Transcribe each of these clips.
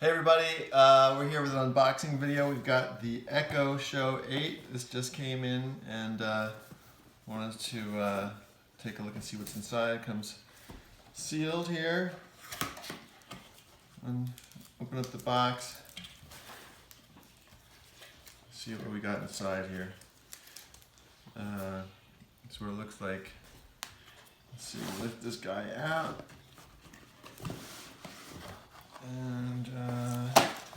Hey everybody, we're here with an unboxing video. We've got the Echo Show 8. This just came in and wanted to take a look and see what's inside. It comes sealed here. And open up the box. See what we got inside here. That's what it looks like. Let's see, lift this guy out. And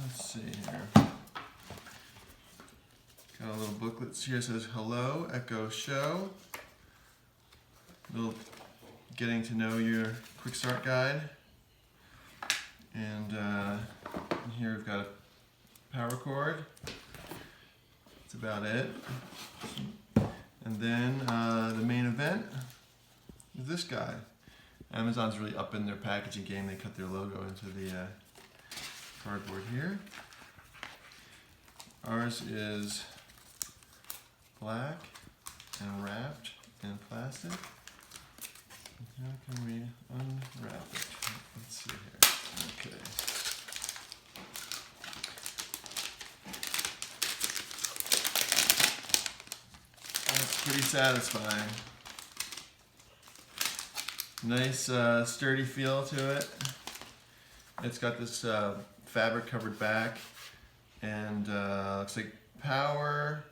let's see here. Got a little booklet here that says hello, Echo Show. Little getting to know your quick start guide. And here we've got a power cord. That's about it. And then the main event is this guy. Amazon's really up in their packaging game. They cut their logo into the cardboard here. Ours is black and wrapped in plastic. How can we unwrap it? Let's see here. Okay. That's pretty satisfying. Nice sturdy feel to it. It's got this fabric covered back and looks like power,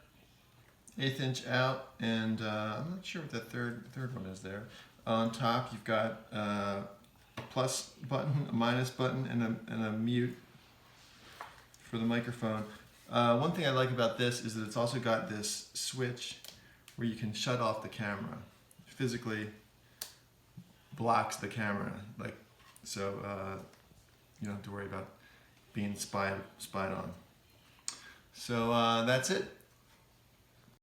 1/8 inch out, and I'm not sure what the third one is there. On top you've got a plus button, a minus button, and a mute for the microphone. One thing I like about this is that it's also got this switch where you can shut off the camera. Physically blocks the camera, like so you don't have to worry about being spied on. So that's it.